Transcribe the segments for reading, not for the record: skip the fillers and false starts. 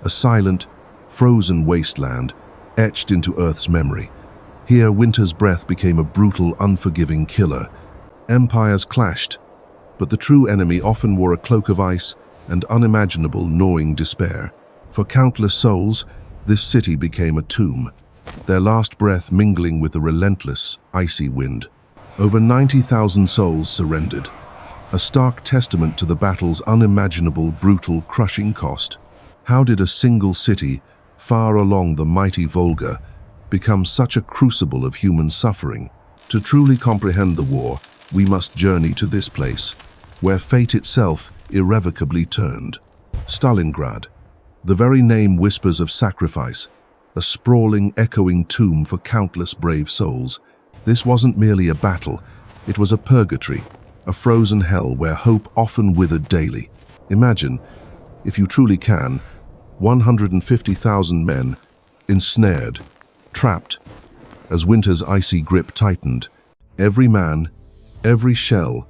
a silent, frozen wasteland etched into Earth's memory. Here, winter's breath became a brutal, unforgiving killer. Empires clashed, but the true enemy often wore a cloak of ice and unimaginable, gnawing despair. For countless souls, this city became a tomb, their last breath mingling with the relentless, icy wind. Over 90,000 souls surrendered, a stark testament to the battle's unimaginable, brutal, crushing cost. How did a single city, far along the mighty Volga, become such a crucible of human suffering? To truly comprehend the war, we must journey to this place, where fate itself irrevocably turned. Stalingrad. The very name whispers of sacrifice, a sprawling, echoing tomb for countless brave souls. This wasn't merely a battle, it was a purgatory, a frozen hell where hope often withered daily. Imagine, if you truly can, 150,000 men, ensnared, trapped, as winter's icy grip tightened. Every man, every shell,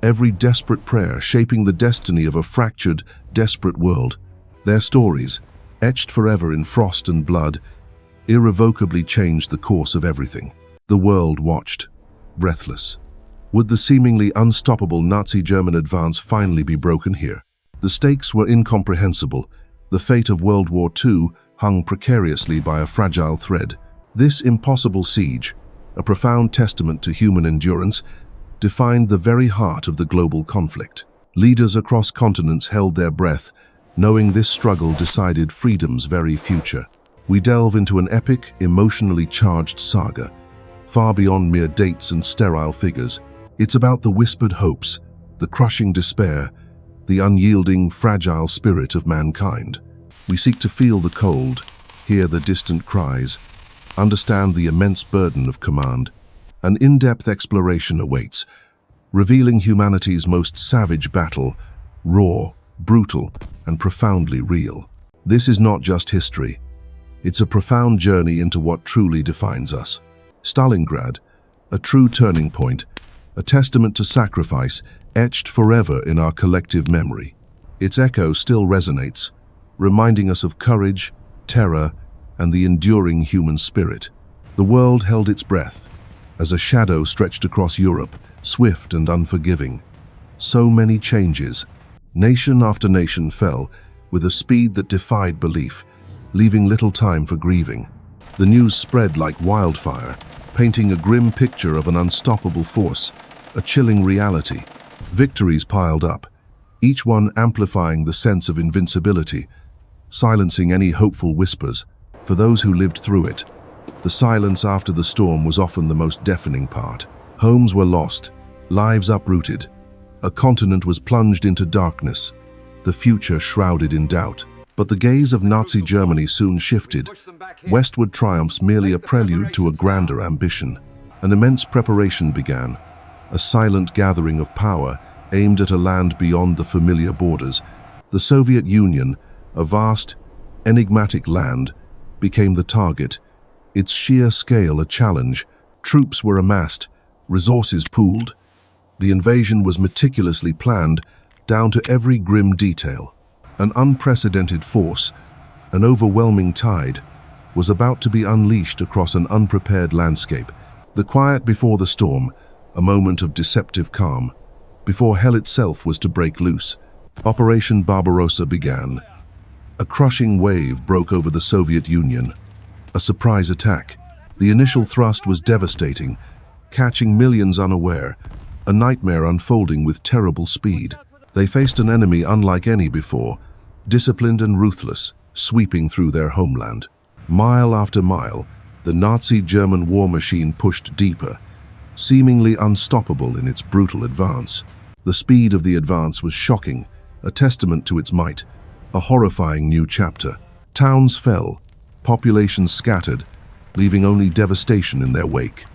every desperate prayer shaping the destiny of a fractured, desperate world. Their stories, etched forever in frost and blood, irrevocably changed the course of everything. The world watched, breathless. Would the seemingly unstoppable Nazi German advance finally be broken here? The stakes were incomprehensible. The fate of World War II hung precariously by a fragile thread. This impossible siege, a profound testament to human endurance, defined the very heart of the global conflict. Leaders across continents held their breath, knowing this struggle decided freedom's very future. We delve into an epic, emotionally charged saga, far beyond mere dates and sterile figures. It's about the whispered hopes, the crushing despair, the unyielding, fragile spirit of mankind. We seek to feel the cold, hear the distant cries, understand the immense burden of command. An in-depth exploration awaits, revealing humanity's most savage battle, raw, brutal, and profoundly real. This is not just history. It's a profound journey into what truly defines us. Stalingrad, a true turning point, a testament to sacrifice etched forever in our collective memory. Its echo still resonates, reminding us of courage, terror, and the enduring human spirit. The world held its breath as a shadow stretched across Europe, swift and unforgiving. So many changes. Nation after nation fell with a speed that defied belief, leaving little time for grieving. The news spread like wildfire, painting a grim picture of an unstoppable force, a chilling reality. Victories piled up, each one amplifying the sense of invincibility, silencing any hopeful whispers. For those who lived through it, the silence after the storm was often the most deafening part. Homes were lost, lives uprooted. A continent was plunged into darkness, the future shrouded in doubt. But the gaze of Nazi Germany soon shifted. Westward triumphs merely a prelude to a grander ambition. An immense preparation began, a silent gathering of power aimed at a land beyond the familiar borders. The Soviet Union, a vast, enigmatic land, became the target, its sheer scale a challenge. Troops were amassed, resources pooled. The invasion was meticulously planned, down to every grim detail. An unprecedented force, an overwhelming tide, was about to be unleashed across an unprepared landscape. The quiet before the storm, a moment of deceptive calm, before hell itself was to break loose. Operation Barbarossa began. A crushing wave broke over the Soviet Union. A surprise attack. The initial thrust was devastating, catching millions unaware, a nightmare unfolding with terrible speed. They faced an enemy unlike any before, disciplined and ruthless, sweeping through their homeland. Mile after mile, the Nazi German war machine pushed deeper, seemingly unstoppable in its brutal advance. The speed of the advance was shocking, a testament to its might, a horrifying new chapter. Towns fell, populations scattered, leaving only devastation in their wake.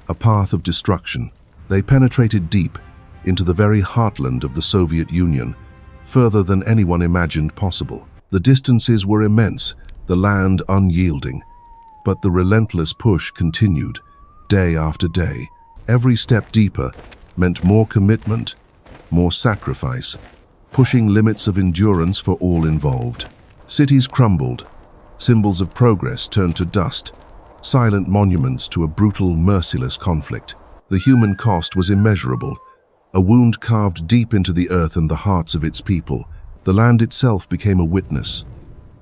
A path of destruction. They penetrated deep into the very heartland of the Soviet Union, further than anyone imagined possible. The distances were immense, the land unyielding, but the relentless push continued, day after day. Every step deeper meant more commitment, more sacrifice, pushing limits of endurance for all involved. Cities crumbled, symbols of progress turned to dust, silent monuments to a brutal, merciless conflict. The human cost was immeasurable, a wound carved deep into the earth and the hearts of its people. The land itself became a witness,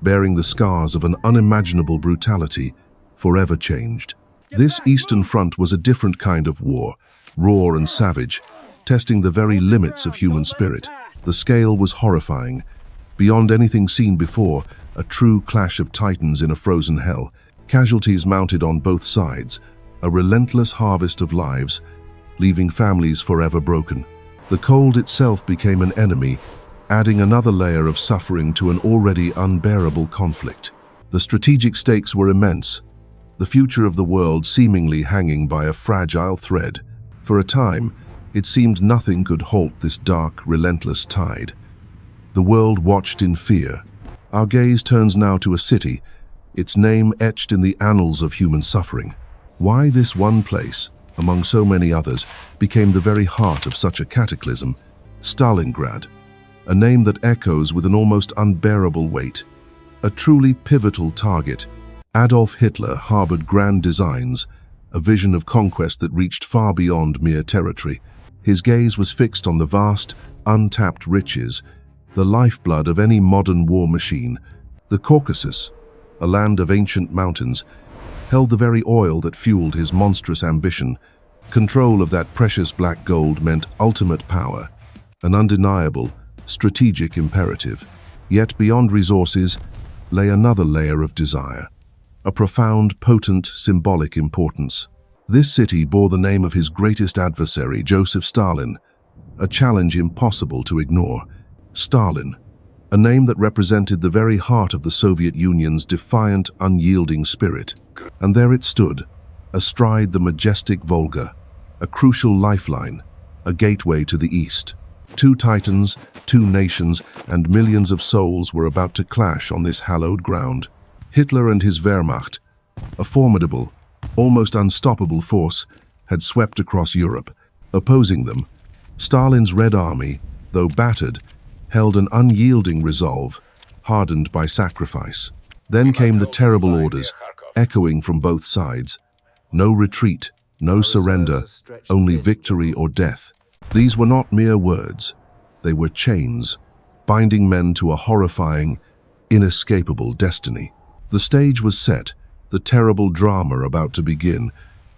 bearing the scars of an unimaginable brutality, forever changed. This Eastern Front was a different kind of war, raw and savage, testing the very limits of human spirit. The scale was horrifying. Beyond anything seen before, a true clash of titans in a frozen hell. Casualties mounted on both sides, a relentless harvest of lives, leaving families forever broken. The cold itself became an enemy, adding another layer of suffering to an already unbearable conflict. The strategic stakes were immense, the future of the world seemingly hanging by a fragile thread. For a time, it seemed nothing could halt this dark, relentless tide. The world watched in fear. Our gaze turns now to a city, its name etched in the annals of human suffering. Why this one place, among so many others, became the very heart of such a cataclysm? Stalingrad, a name that echoes with an almost unbearable weight. A truly pivotal target, Adolf Hitler harbored grand designs, a vision of conquest that reached far beyond mere territory. His gaze was fixed on the vast, untapped riches, the lifeblood of any modern war machine. The Caucasus, a land of ancient mountains, held the very oil that fueled his monstrous ambition. Control of that precious black gold meant ultimate power, an undeniable, strategic imperative. Yet beyond resources lay another layer of desire, a profound, potent, symbolic importance. This city bore the name of his greatest adversary, Joseph Stalin, a challenge impossible to ignore. Stalin, a name that represented the very heart of the Soviet Union's defiant, unyielding spirit. And there it stood, astride the majestic Volga, a crucial lifeline, a gateway to the east. Two titans, two nations, and millions of souls were about to clash on this hallowed ground. Hitler and his Wehrmacht, a formidable, almost unstoppable force, had swept across Europe. Opposing them, Stalin's Red Army, though battered, held an unyielding resolve, hardened by sacrifice. Then came the terrible orders, echoing from both sides. No retreat, no surrender, only victory or death. These were not mere words. They were chains, binding men to a horrifying, inescapable destiny. The stage was set, the terrible drama about to begin,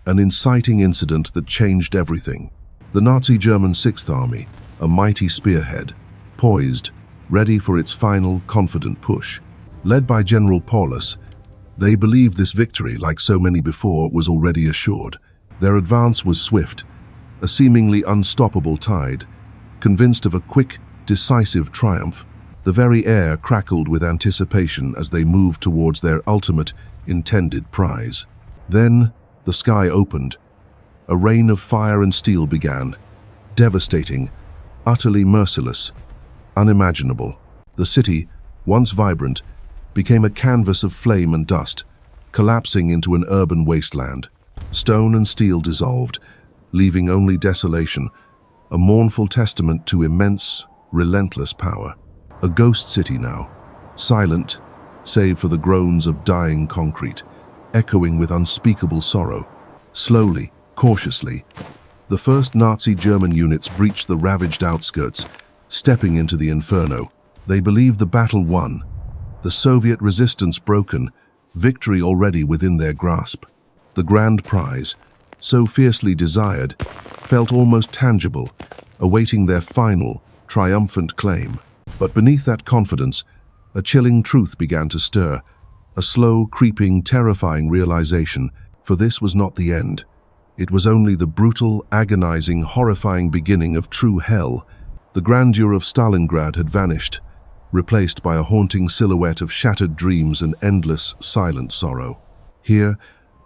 an inciting incident that changed everything. The Nazi German Sixth Army, a mighty spearhead, poised, ready for its final, confident push. Led by General Paulus, they believed this victory, like so many before, was already assured. Their advance was swift, a seemingly unstoppable tide. Convinced of a quick, decisive triumph, the very air crackled with anticipation as they moved towards their ultimate, intended prize. Then, the sky opened. A rain of fire and steel began, devastating, utterly merciless, unimaginable. The city, once vibrant, became a canvas of flame and dust, collapsing into an urban wasteland. Stone and steel dissolved, leaving only desolation, a mournful testament to immense, relentless power. A ghost city now, silent, save for the groans of dying concrete, echoing with unspeakable sorrow. Slowly, cautiously, the first Nazi German units breached the ravaged outskirts, stepping into the inferno. They believed the battle won, the Soviet resistance broken, victory already within their grasp. The grand prize, so fiercely desired, felt almost tangible, awaiting their final, triumphant claim. But beneath that confidence, a chilling truth began to stir, a slow, creeping, terrifying realization, for this was not the end. It was only the brutal, agonizing, horrifying beginning of true hell. The grandeur of Stalingrad had vanished, replaced by a haunting silhouette of shattered dreams and endless, silent sorrow. Here,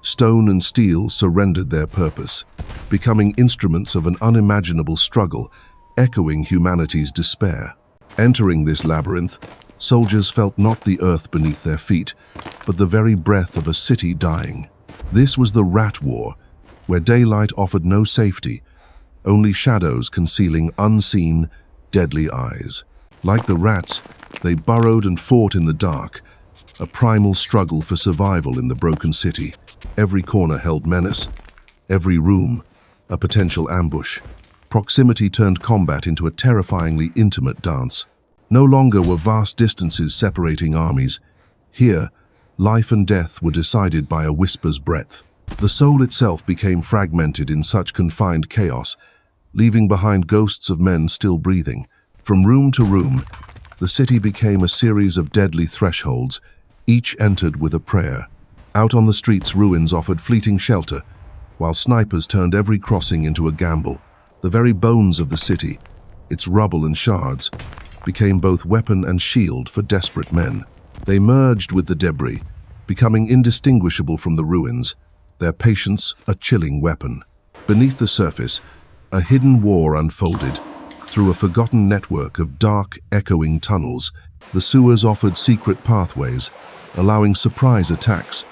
stone and steel surrendered their purpose, becoming instruments of an unimaginable struggle, echoing humanity's despair. Entering this labyrinth, soldiers felt not the earth beneath their feet, but the very breath of a city dying. This was the Rat War, where daylight offered no safety, only shadows concealing unseen, deadly eyes. Like the rats, They burrowed and fought in the dark, a primal struggle for survival in the broken city. Every corner held menace, every room a potential ambush. Proximity turned combat into a terrifyingly intimate dance. No longer were vast distances separating armies. Here, life and death were decided by a whisper's breadth. The soul itself became fragmented in such confined chaos, leaving behind ghosts of men still breathing. From room to room, the city became a series of deadly thresholds, each entered with a prayer. Out on the streets, ruins offered fleeting shelter, while snipers turned every crossing into a gamble. The very bones of the city, its rubble and shards, became both weapon and shield for desperate men. They merged with the debris, becoming indistinguishable from the ruins, their patience a chilling weapon. Beneath the surface, a hidden war unfolded. Through a forgotten network of dark, echoing tunnels, the sewers offered secret pathways, allowing surprise attacks,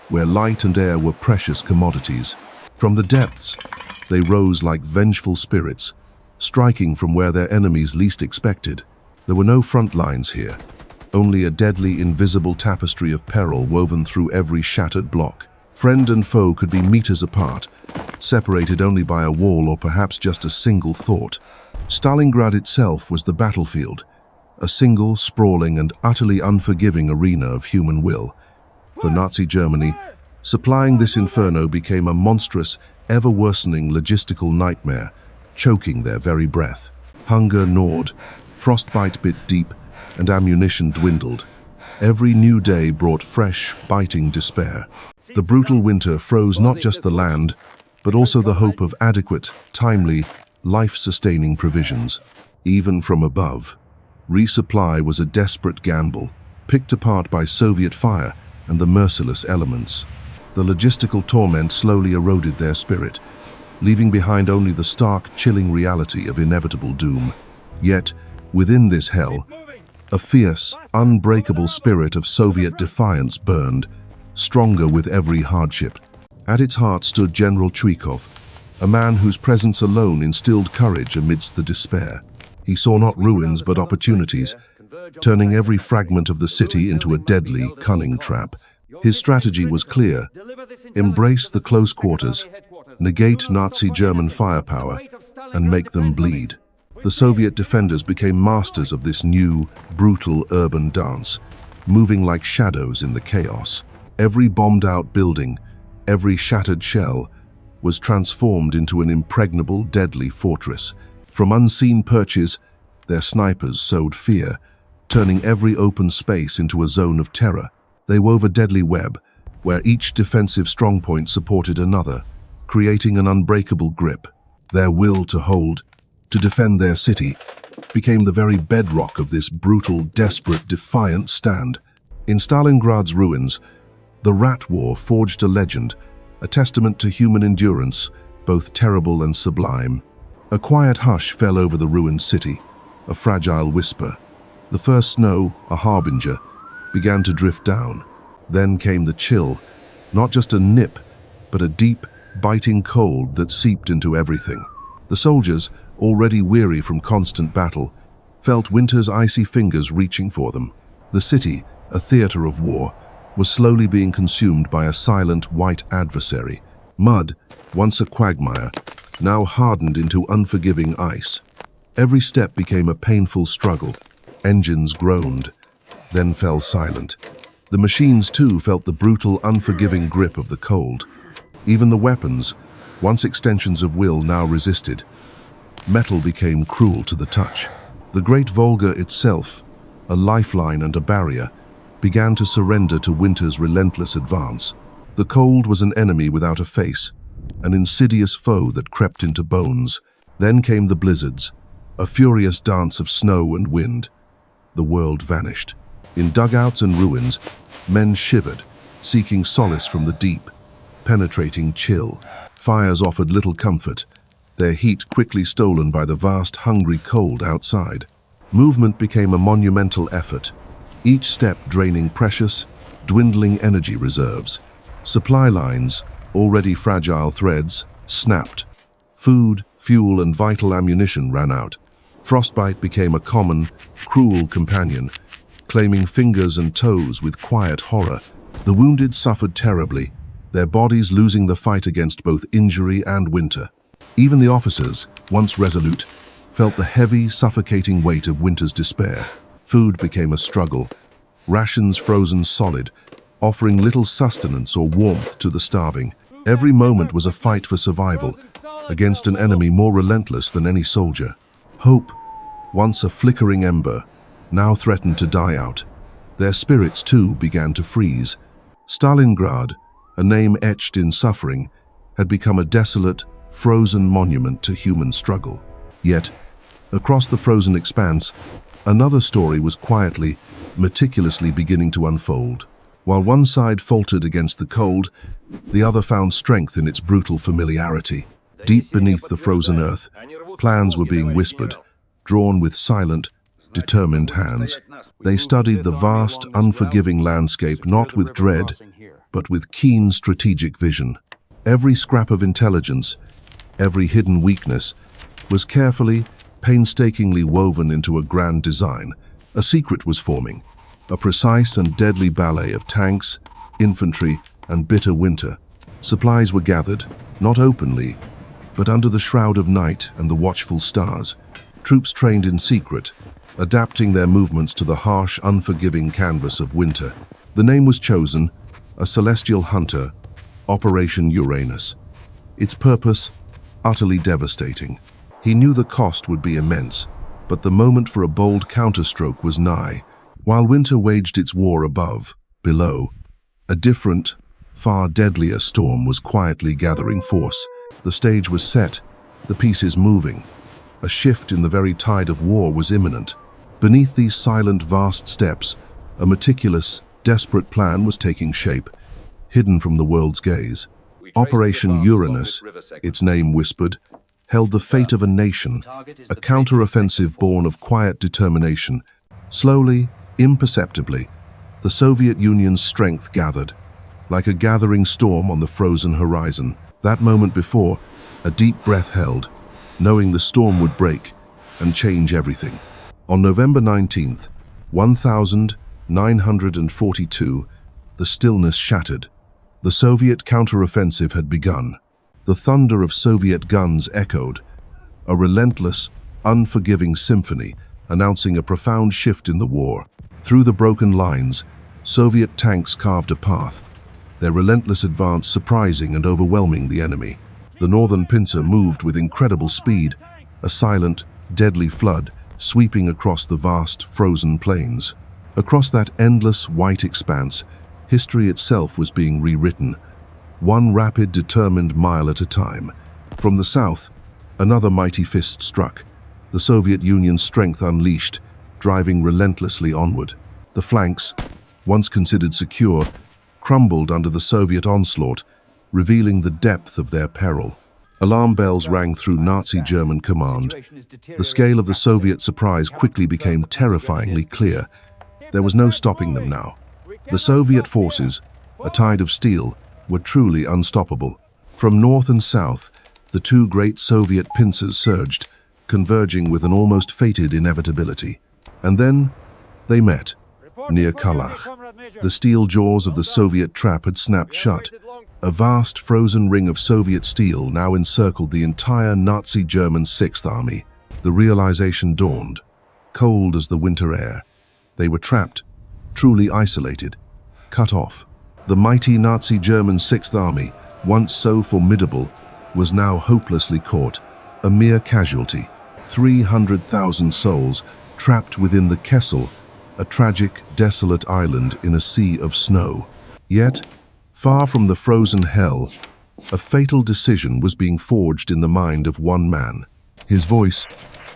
where light and air were precious commodities. From the depths, they rose like vengeful spirits, striking from where their enemies least expected. There were no front lines here, only a deadly, invisible tapestry of peril woven through every shattered block. Friend and foe could be meters apart, separated only by a wall or perhaps just a single thought. Stalingrad itself was the battlefield, a single, sprawling and utterly unforgiving arena of human will. For Nazi Germany, supplying this inferno became a monstrous, ever-worsening logistical nightmare, choking their very breath. Hunger gnawed, frostbite bit deep, and ammunition dwindled. Every new day brought fresh, biting despair. The brutal winter froze not just the land, but also the hope of adequate, timely, life-sustaining provisions. Even from above, resupply was a desperate gamble, picked apart by Soviet fire and the merciless elements. The logistical torment slowly eroded their spirit, leaving behind only the stark, chilling reality of inevitable doom. Yet, within this hell, a fierce, unbreakable spirit of Soviet defiance burned, stronger with every hardship. At its heart stood General Chuikov, a man whose presence alone instilled courage amidst the despair. He saw not ruins but opportunities, turning every fragment of the city into a deadly, cunning trap. His strategy was clear: embrace the close quarters, negate Nazi German firepower, and make them bleed. The Soviet defenders became masters of this new, brutal urban dance, moving like shadows in the chaos. Every bombed-out building, every shattered shell, was transformed into an impregnable, deadly fortress. From unseen perches, their snipers sowed fear, turning every open space into a zone of terror. They wove a deadly web, where each defensive strongpoint supported another, creating an unbreakable grip. Their will to hold, to defend their city, became the very bedrock of this brutal, desperate, defiant stand. In Stalingrad's ruins, the Rat War forged a legend, a testament to human endurance, both terrible and sublime. A quiet hush fell over the ruined city, a fragile whisper. The first snow, a harbinger, began to drift down. Then came the chill, not just a nip, but a deep, biting cold that seeped into everything. The soldiers, already weary from constant battle, felt winter's icy fingers reaching for them. The city, a theater of war, was slowly being consumed by a silent white adversary. Mud, once a quagmire, now hardened into unforgiving ice. Every step became a painful struggle. Engines groaned, then fell silent. The machines too felt the brutal, unforgiving grip of the cold. Even the weapons, once extensions of will, now resisted. Metal became cruel to the touch. The Great Volga itself, a lifeline and a barrier, began to surrender to winter's relentless advance. The cold was an enemy without a face, an insidious foe that crept into bones. Then came the blizzards, a furious dance of snow and wind. The world vanished. In dugouts and ruins, men shivered, seeking solace from the deep, penetrating chill. Fires offered little comfort, their heat quickly stolen by the vast, hungry cold outside. Movement became a monumental effort, each step draining precious, dwindling energy reserves. Supply lines, already fragile threads, snapped. Food, fuel, and vital ammunition ran out. Frostbite became a common, cruel companion, claiming fingers and toes with quiet horror. The wounded suffered terribly, their bodies losing the fight against both injury and winter. Even the officers, once resolute, felt the heavy, suffocating weight of winter's despair. Food became a struggle, rations frozen solid, offering little sustenance or warmth to the starving. Every moment was a fight for survival, against an enemy more relentless than any soldier. Hope, once a flickering ember, now threatened to die out. Their spirits, too, began to freeze. Stalingrad, a name etched in suffering, had become a desolate, frozen monument to human struggle. Yet, across the frozen expanse, another story was quietly, meticulously beginning to unfold. While one side faltered against the cold, the other found strength in its brutal familiarity. Deep beneath the frozen earth, plans were being whispered, drawn with silent, determined hands. They studied the vast, unforgiving landscape not with dread, but with keen strategic vision. Every scrap of intelligence, every hidden weakness, was carefully, painstakingly woven into a grand design. A secret was forming, a precise and deadly ballet of tanks, infantry, and bitter winter. Supplies were gathered, not openly, but under the shroud of night and the watchful stars. Troops trained in secret, adapting their movements to the harsh, unforgiving canvas of winter. The name was chosen, a celestial hunter, Operation Uranus. Its purpose, utterly devastating. He knew the cost would be immense, but the moment for a bold counterstroke was nigh. While winter waged its war above, below, a different, far deadlier storm was quietly gathering force. The stage was set, the pieces moving. A shift in the very tide of war was imminent. Beneath these silent, vast steps, a meticulous, desperate plan was taking shape, hidden from the world's gaze. Operation Uranus, its name whispered, held the fate of a nation, a counteroffensive born of quiet determination. Slowly, imperceptibly, the Soviet Union's strength gathered, like a gathering storm on the frozen horizon. That moment before, a deep breath held, knowing the storm would break and change everything. On November 19th, 1942, the stillness shattered. The Soviet counteroffensive had begun. The thunder of Soviet guns echoed, a relentless, unforgiving symphony announcing a profound shift in the war. Through the broken lines, Soviet tanks carved a path, their relentless advance surprising and overwhelming the enemy. The northern pincer moved with incredible speed, a silent, deadly flood sweeping across the vast, frozen plains. Across that endless, white expanse, history itself was being rewritten, one rapid, determined mile at a time. From the south, another mighty fist struck, the Soviet Union's strength unleashed, driving relentlessly onward. The flanks, once considered secure, crumbled under the Soviet onslaught, revealing the depth of their peril. Alarm bells rang through Nazi German command. The scale of the Soviet surprise quickly became terrifyingly clear. There was no stopping them now. The Soviet forces, a tide of steel, were truly unstoppable. From north and south, the two great Soviet pincers surged, converging with an almost fated inevitability. And then, they met, near Kalach. The steel jaws of the Soviet trap had snapped shut. A vast frozen ring of Soviet steel now encircled the entire Nazi German Sixth Army. The realization dawned, cold as the winter air. They were trapped, truly isolated, cut off. The mighty Nazi German Sixth Army, once so formidable, was now hopelessly caught, a mere casualty. 300,000 souls trapped within the Kessel, a tragic, desolate island in a sea of snow. Yet, far from the frozen hell, a fatal decision was being forged in the mind of one man. His voice,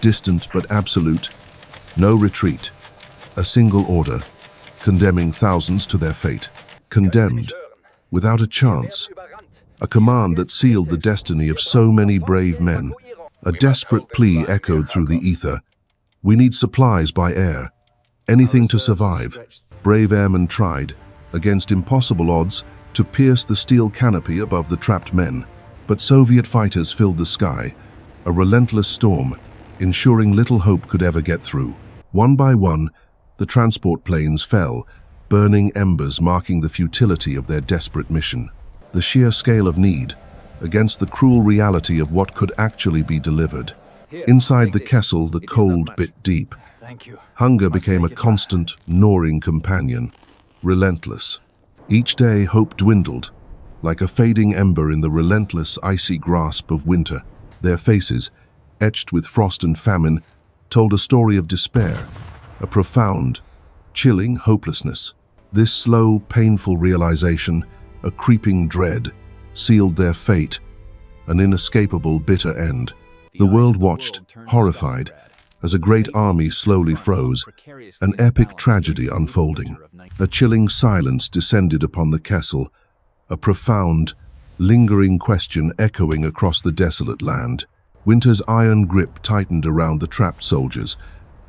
distant but absolute, no retreat, a single order, condemning thousands to their fate. Condemned, without a chance. A command that sealed the destiny of so many brave men. A desperate plea echoed through the ether. We need supplies by air. Anything to survive. Brave airmen tried, against impossible odds, to pierce the steel canopy above the trapped men. But Soviet fighters filled the sky, a relentless storm, ensuring little hope could ever get through. One by one, The transport planes fell, burning embers marking the futility of their desperate mission. The sheer scale of need, against the cruel reality of what could actually be delivered. Inside the Kessel, the cold bit deep. Hunger became a constant, gnawing companion, relentless. Each day, hope dwindled, like a fading ember in the relentless, icy grasp of winter. Their faces, etched with frost and famine, told a story of despair, a profound, chilling hopelessness. This slow, painful realization, a creeping dread, sealed their fate, an inescapable, bitter end. The world watched, horrified, as a great army slowly froze, an epic tragedy unfolding. A chilling silence descended upon the Kessel, a profound, lingering question echoing across the desolate land. Winter's iron grip tightened around the trapped soldiers,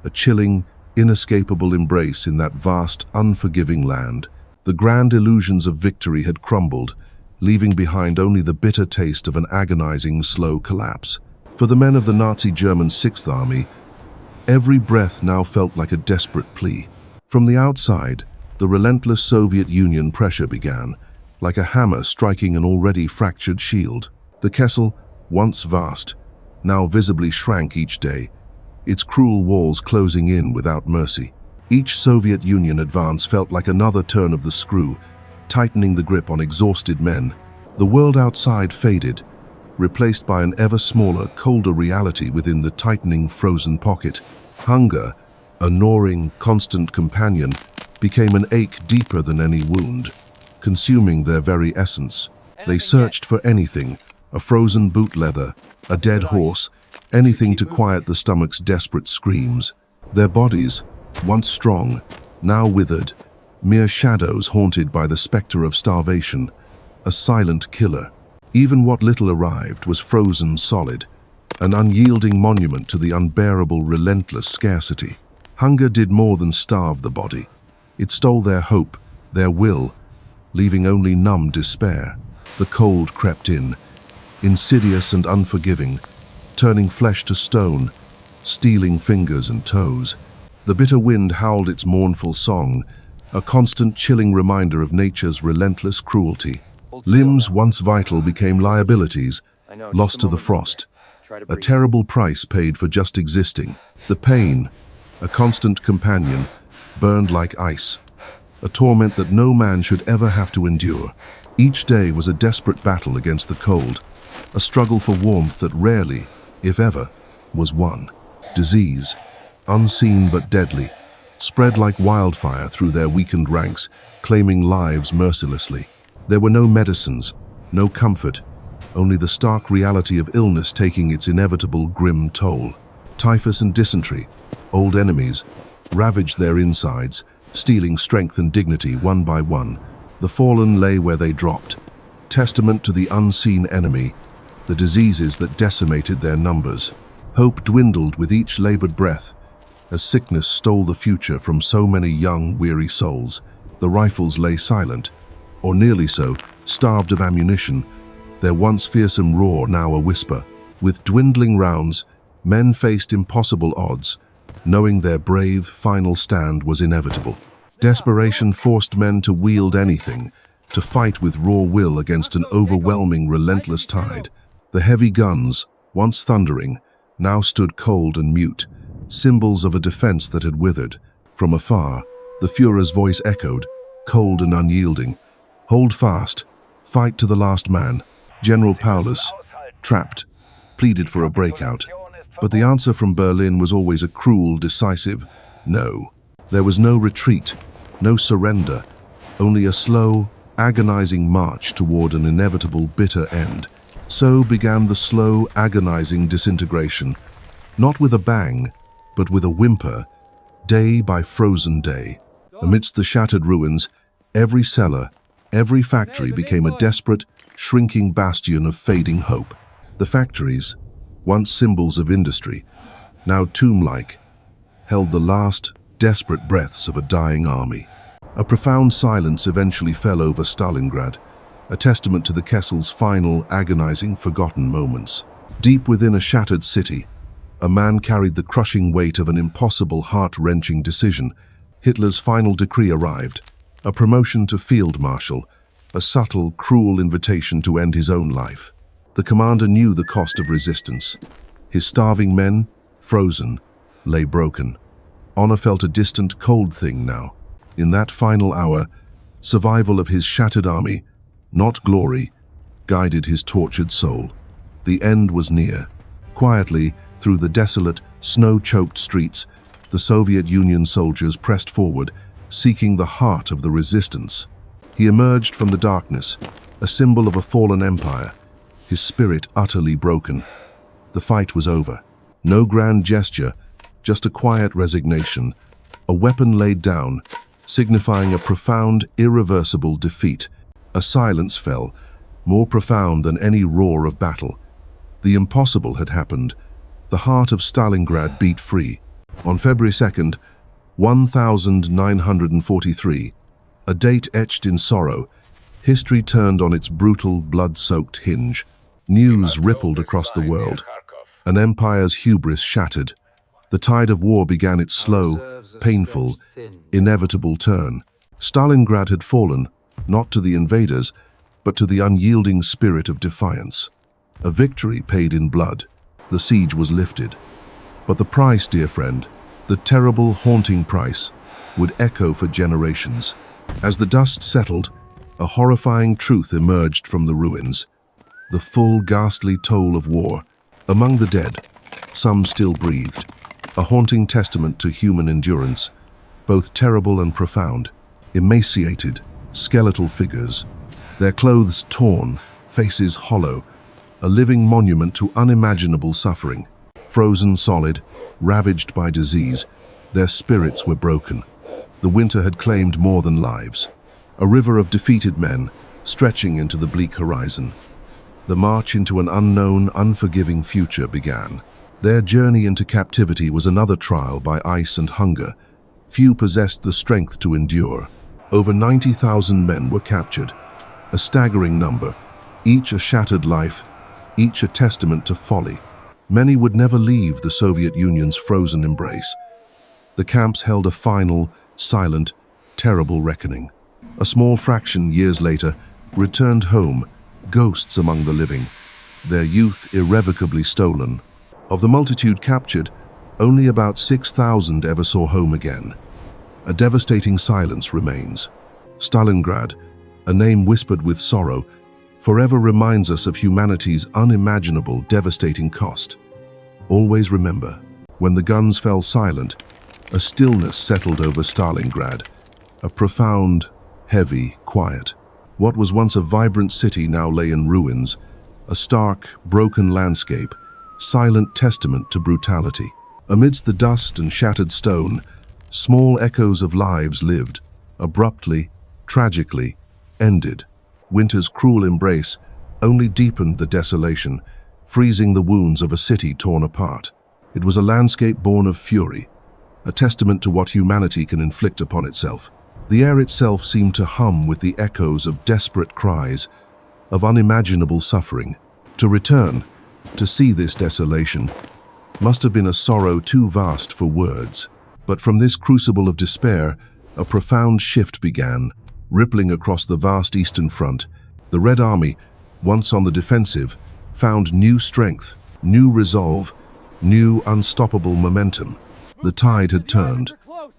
a chilling, inescapable embrace in that vast, unforgiving land. The grand illusions of victory had crumbled, leaving behind only the bitter taste of an agonizing, slow collapse. For the men of the Nazi German Sixth Army, every breath now felt like a desperate plea. From the outside, the relentless Soviet Union pressure began, like a hammer striking an already fractured shield. The Kessel, once vast, now visibly shrank each day, its cruel walls closing in without mercy. Each Soviet Union advance felt like another turn of the screw, tightening the grip on exhausted men. The world outside faded, replaced by an ever smaller, colder reality within the tightening, frozen pocket. Hunger, a gnawing, constant companion, became an ache deeper than any wound, consuming their very essence. They searched for anything, a frozen boot leather, a dead horse, anything to quiet the stomach's desperate screams. Their bodies, once strong, now withered, mere shadows haunted by the specter of starvation, a silent killer. Even what little arrived was frozen solid, an unyielding monument to the unbearable, relentless scarcity. Hunger did more than starve the body. It stole their hope, their will, leaving only numb despair. The cold crept in, insidious and unforgiving, turning flesh to stone, stealing fingers and toes. The bitter wind howled its mournful song, a constant chilling reminder of nature's relentless cruelty. Limbs once vital became liabilities, lost to the frost. A terrible price paid for just existing. The pain, a constant companion, burned like ice, a torment that no man should ever have to endure. Each day was a desperate battle against the cold, a struggle for warmth that rarely, if ever, was won. Disease, unseen but deadly, spread like wildfire through their weakened ranks, claiming lives mercilessly. There were no medicines, no comfort, only the stark reality of illness taking its inevitable grim toll. Typhus and dysentery, old enemies, ravaged their insides, stealing strength and dignity one by one. The fallen lay where they dropped, testament to the unseen enemy, the diseases that decimated their numbers. Hope dwindled with each labored breath, as sickness stole the future from so many young, weary souls. The rifles lay silent, or nearly so, starved of ammunition, their once fearsome roar now a whisper. With dwindling rounds, men faced impossible odds, knowing their brave, final stand was inevitable. Desperation forced men to wield anything, to fight with raw will against an overwhelming, relentless tide. The heavy guns, once thundering, now stood cold and mute, symbols of a defense that had withered. From afar, the Führer's voice echoed, cold and unyielding. "Hold fast, fight to the last man." General Paulus, trapped, pleaded for a breakout. But the answer from Berlin was always a cruel, decisive no. There was no retreat, no surrender, only a slow, agonizing march toward an inevitable bitter end. So began the slow, agonizing disintegration, not with a bang, but with a whimper, day by frozen day. Amidst the shattered ruins, every cellar, every factory became a desperate, shrinking bastion of fading hope. The factories, once symbols of industry, now tomb-like, held the last, desperate breaths of a dying army. A profound silence eventually fell over Stalingrad, a testament to the Kessel's final, agonizing, forgotten moments. Deep within a shattered city, a man carried the crushing weight of an impossible, heart-wrenching decision, Hitler's final decree arrived, a promotion to field marshal, a subtle, cruel invitation to end his own life. The commander knew the cost of resistance. His starving men, frozen, lay broken. Honor felt a distant, cold thing now. In that final hour, survival of his shattered army, not glory, guided his tortured soul. The end was near. Quietly, through the desolate, snow-choked streets, the Soviet Union soldiers pressed forward, seeking the heart of the resistance. He emerged from the darkness, a symbol of a fallen empire, his spirit utterly broken. The fight was over. No grand gesture, just a quiet resignation, a weapon laid down, signifying a profound, irreversible defeat. A silence fell, more profound than any roar of battle. The impossible had happened. The heart of Stalingrad beat free. On February 2nd, 1943, a date etched in sorrow, history turned on its brutal, blood-soaked hinge. News rippled across the world. An empire's hubris shattered. The tide of war began its slow, painful, inevitable turn. Stalingrad had fallen, not to the invaders, but to the unyielding spirit of defiance. A victory paid in blood. The siege was lifted. But the price, dear friend, the terrible, haunting price, would echo for generations. As the dust settled, a horrifying truth emerged from the ruins. The full, ghastly toll of war. Among the dead, some still breathed. A haunting testament to human endurance, both terrible and profound. Emaciated, skeletal figures, their clothes torn, faces hollow, a living monument to unimaginable suffering. Frozen solid, ravaged by disease, their spirits were broken. The winter had claimed more than lives. A river of defeated men, stretching into the bleak horizon. The march into an unknown, unforgiving future began. Their journey into captivity was another trial by ice and hunger. Few possessed the strength to endure. Over 90,000 men were captured, a staggering number, each a shattered life, each a testament to folly. Many would never leave the Soviet Union's frozen embrace. The camps held a final, silent, terrible reckoning. A small fraction, years later, returned home, ghosts among the living, their youth irrevocably stolen. Of the multitude captured, only about 6,000 ever saw home again. A devastating silence remains. Stalingrad, a name whispered with sorrow, forever reminds us of humanity's unimaginable, devastating cost. Always remember, when the guns fell silent, a stillness settled over Stalingrad, a profound, heavy quiet. What was once a vibrant city now lay in ruins, a stark, broken landscape, silent testament to brutality. Amidst the dust and shattered stone, small echoes of lives lived, abruptly, tragically, ended. Winter's cruel embrace only deepened the desolation, freezing the wounds of a city torn apart. It was a landscape born of fury, a testament to what humanity can inflict upon itself. The air itself seemed to hum with the echoes of desperate cries, of unimaginable suffering. To return, to see this desolation, must have been a sorrow too vast for words. But from this crucible of despair, a profound shift began, rippling across the vast Eastern Front. The Red Army, once on the defensive, found new strength, new resolve, new unstoppable momentum. The tide had turned,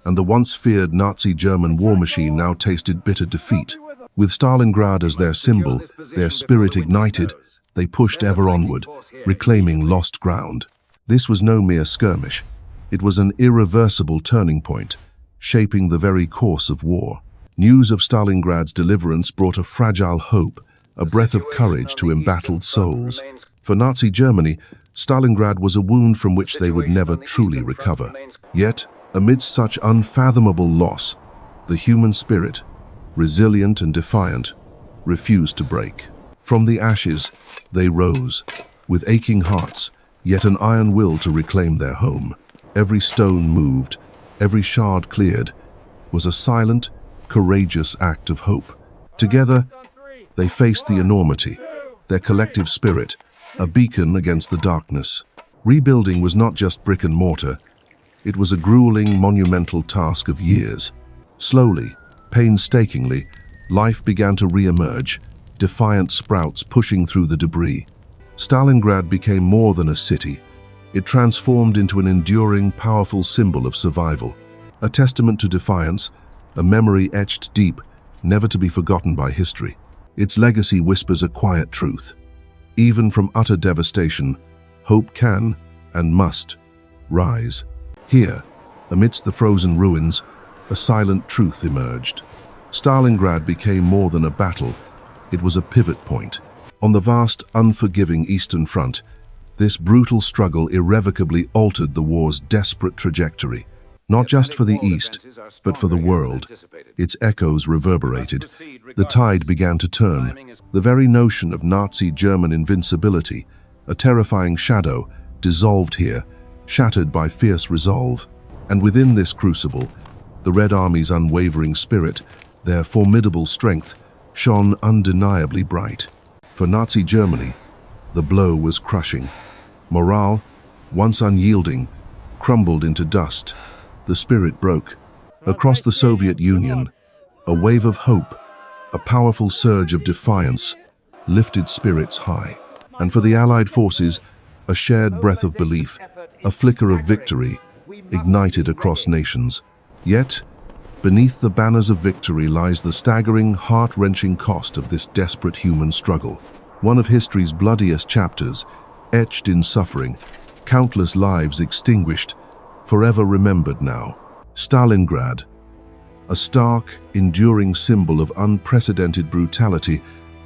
and the once feared Nazi German war machine now tasted bitter defeat. With Stalingrad as their symbol, their spirit ignited, they pushed ever onward, reclaiming lost ground. This was no mere skirmish. It was an irreversible turning point, shaping the very course of war. News of Stalingrad's deliverance brought a fragile hope, a breath of courage to embattled souls. For Nazi Germany, Stalingrad was a wound from which they would never truly recover. Yet, amidst such unfathomable loss, the human spirit, resilient and defiant, refused to break. From the ashes, they rose, with aching hearts, yet an iron will to reclaim their home. Every stone moved, every shard cleared, was a silent, courageous act of hope. Together, they faced the enormity, their collective spirit, a beacon against the darkness. Rebuilding was not just brick and mortar, It was a grueling, monumental task of years. Slowly, painstakingly, life began to re-emerge, defiant sprouts pushing through the debris. Stalingrad became more than a city. It transformed into an enduring, powerful symbol of survival. A testament to defiance, a memory etched deep, never to be forgotten by history. Its legacy whispers a quiet truth. Even from utter devastation, hope can, and must, rise. Here, amidst the frozen ruins, a silent truth emerged. Stalingrad became more than a battle. It was a pivot point. On the vast, unforgiving Eastern Front, this brutal struggle irrevocably altered the war's desperate trajectory. Not just for the East, but for the world. Its echoes reverberated. The tide began to turn. The very notion of Nazi German invincibility, a terrifying shadow, dissolved here, shattered by fierce resolve. And within this crucible, the Red Army's unwavering spirit, their formidable strength, shone undeniably bright. For Nazi Germany, the blow was crushing. Morale, once unyielding, crumbled into dust. The spirit broke. Across the Soviet Union, a wave of hope, a powerful surge of defiance, lifted spirits high. And for the Allied forces, a shared breath of belief, a flicker of victory, ignited across nations. Yet, beneath the banners of victory lies the staggering, heart-wrenching cost of this desperate human struggle. One of history's bloodiest chapters, etched in suffering, countless lives extinguished, forever remembered now. Stalingrad, a stark, enduring symbol of unprecedented brutality,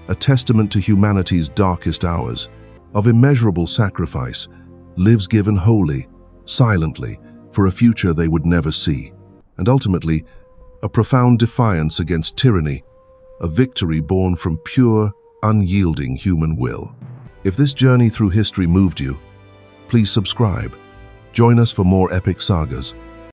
a testament to humanity's darkest hours, of immeasurable sacrifice, lives given wholly, silently, for a future they would never see. And ultimately, a profound defiance against tyranny, a victory born from pure, unyielding human will. If this journey through history moved you, please subscribe. Join us for more epic sagas.